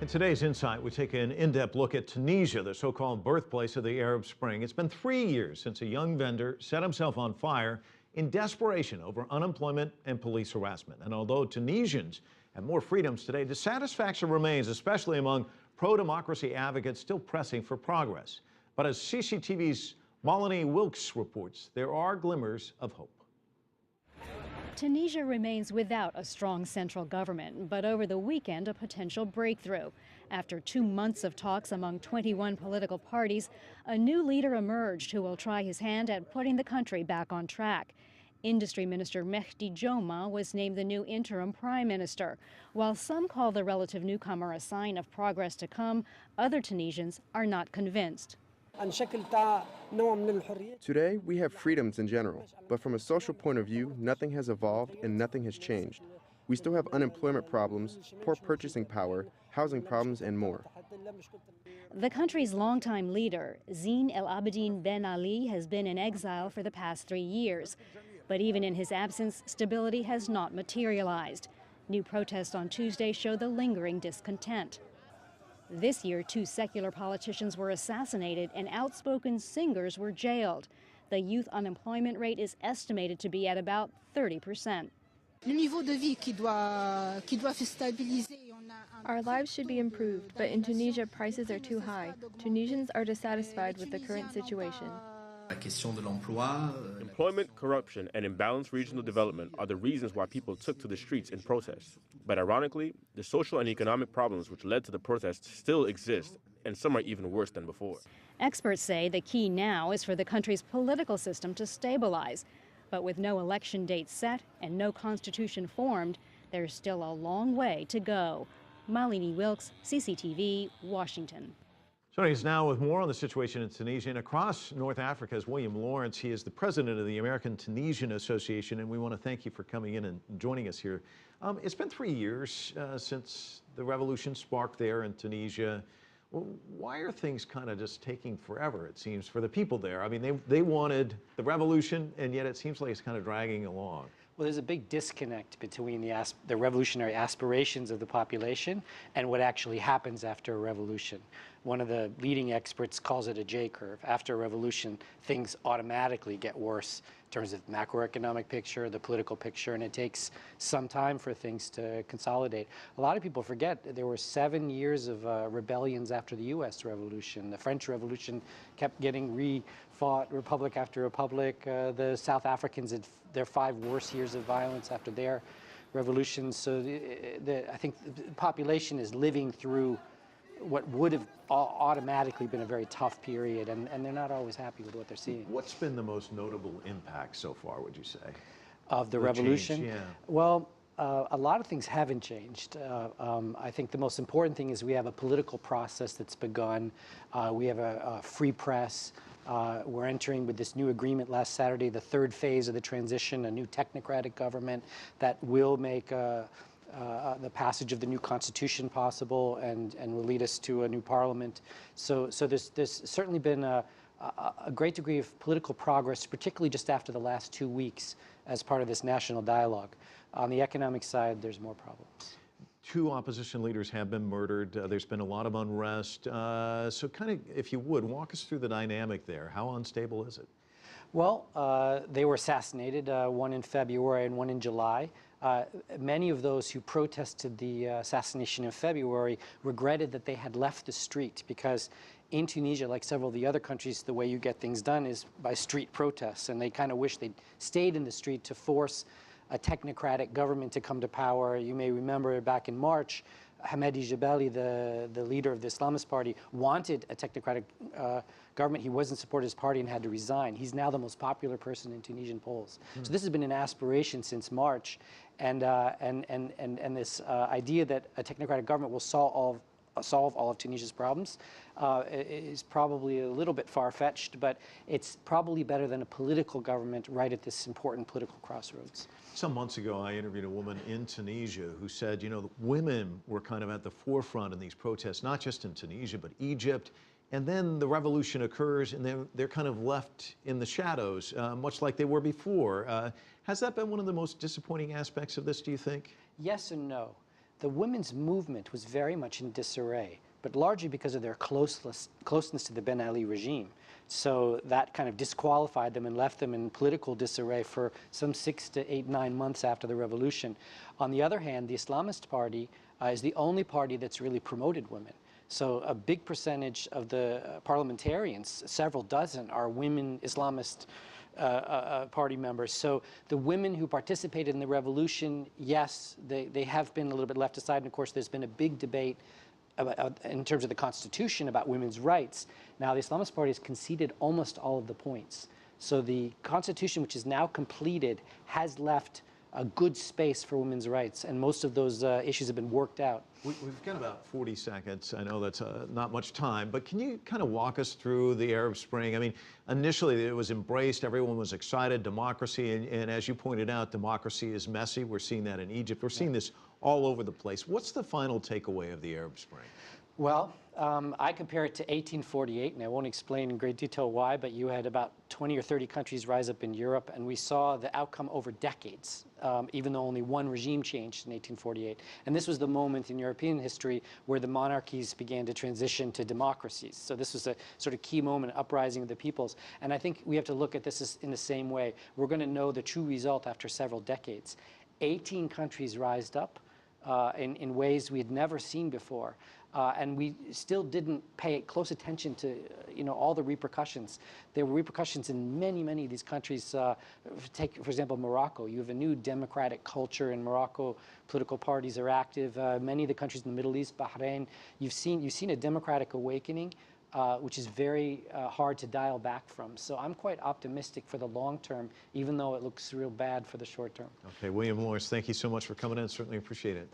In today's Insight, we take an in-depth look at Tunisia, the so-called birthplace of the Arab Spring. It's been 3 years since a young vendor set himself on fire in desperation over unemployment and police harassment. And although Tunisians have more freedoms today, dissatisfaction remains, especially among pro-democracy advocates still pressing for progress. But as CCTV's Malini Wilkes reports, there are glimmers of hope. Tunisia remains without a strong central government, but over the weekend, a potential breakthrough. After 2 months of talks among 21 political parties, a new leader emerged who will try his hand at putting the country back on track. Industry Minister Mehdi Joma was named the new interim prime minister. While some call the relative newcomer a sign of progress to come, other Tunisians are not convinced. Today, we have freedoms in general, but from a social point of view, nothing has evolved and nothing has changed. We still have unemployment problems, poor purchasing power, housing problems, and more. The country's longtime leader, Zine El Abidine Ben Ali, has been in exile for the past 3 years. But even in his absence, stability has not materialized. New protests on Tuesday show the lingering discontent. This year, 2 secular politicians were assassinated and outspoken singers were jailed. The youth unemployment rate is estimated to be at about 30%. Our lives should be improved, but in Tunisia, prices are too high. Tunisians are dissatisfied with the current situation. Employment, corruption, and imbalanced regional development are the reasons why people took to the streets in protest. But ironically, the social and economic problems which led to the protests still exist, and some are even worse than before. Experts say the key now is for the country's political system to stabilize. But with no election date set and no constitution formed, there's still a long way to go. Malini Wilkes, CCTV, Washington. Joining us now with more on the situation in Tunisia and across North Africa is William Lawrence. He is the president of the American Tunisian Association, and we want to thank you for coming in and joining us here. It's been 3 years since the revolution sparked there in Tunisia. Well, why are things kind of just taking forever, it seems, for the people there? I mean, they wanted the revolution, and yet it seems like it's kind of dragging along. Well, there's a big disconnect between the revolutionary aspirations of the population and what actually happens after a revolution. One of the leading experts calls it a J-curve. After a revolution, things automatically get worse in terms of macroeconomic picture, the political picture, and it takes some time for things to consolidate. A lot of people forget there were 7 years of rebellions after the U.S. Revolution. The French Revolution kept getting refought, republic after republic. The South Africans had their 5 worst years of violence after their revolution. So I think the population is living through what would have automatically been a very tough period, and they're not always happy with what they're seeing. What's been the most notable impact so far, would you say? Of the revolution? Change, yeah. Well, a lot of things haven't changed. I think the most important thing is we have a political process that's begun. We have a free press. We're entering with this new agreement last Saturday, the 3rd phase of the transition, a new technocratic government that will make the passage of the new constitution possible and will lead us to a new parliament. So there's certainly been a great degree of political progress, particularly just after the last 2 weeks as part of this national dialogue. On the economic side, there's more problems. 2 opposition leaders have been murdered. There's been a lot of unrest. So kind of, if you would, walk us through the dynamic there. How unstable is it? Well, they were assassinated, one in February and one in July. Many of those who protested the assassination in February regretted that they had left the street, because in Tunisia, like several of the other countries, the way you get things done is by street protests, and they kind of wish they'd stayed in the street to force a technocratic government to come to power. You may remember back in March, Hamedi Jebeli, the leader of the Islamist party, wanted a technocratic government. He wasn't supporting his party and had to resign. He's now the most popular person in Tunisian polls. So this has been an aspiration since March, and this idea that a technocratic government will solve all of Tunisia's problems is probably a little bit far-fetched, but it's probably better than a political government right at this important political crossroads. Some months ago, I interviewed a woman in Tunisia who said, you know, women were kind of at the forefront in these protests, not just in Tunisia, but Egypt. And then the revolution occurs, and they're kind of left in the shadows, much like they were before. Has that been one of the most disappointing aspects of this, do you think? Yes and no. the women's movement was very much in disarray, but largely because of their closeness to the Ben Ali regime. So that kind of disqualified them and left them in political disarray for some 6 to 8, 9 months after the revolution. On the other hand, the Islamist Party is the only party that's really promoted women. So a big percentage of the parliamentarians, several dozen, are women Islamist party members. So the women who participated in the revolution, yes, they have been a little bit left aside. And of course, there's been a big debate in terms of the Constitution about women's rights. Now, the Islamist Party has conceded almost all of the points. So the Constitution, which is now completed, has left a good space for women's rights, and most of those issues have been worked out. We've got about 40 seconds. I know that's not much time, but can you kind of walk us through the Arab Spring? I mean, initially it was embraced, everyone was excited, democracy, and as you pointed out, democracy is messy. We're seeing that in Egypt. We're seeing this all over the place. What's the final takeaway of the Arab Spring? Well, I compare it to 1848, and I won't explain in great detail why, but you had about 20 or 30 countries rise up in Europe, and we saw the outcome over decades, even though only one regime changed in 1848. And this was the moment in European history where the monarchies began to transition to democracies. So this was a sort of key moment, uprising of the peoples. And I think we have to look at this in the same way. We're going to know the true result after several decades. 18 countries rised up in ways we had never seen before. And we still didn't pay close attention to, all the repercussions. There were repercussions in many, many of these countries. Take, for example, Morocco. You have a new democratic culture in Morocco. Political parties are active. Many of the countries in the Middle East, Bahrain, you've seen a democratic awakening, which is very hard to dial back from. So I'm quite optimistic for the long term, even though it looks real bad for the short term. Okay, William Morris, thank you so much for coming in. Certainly appreciate it.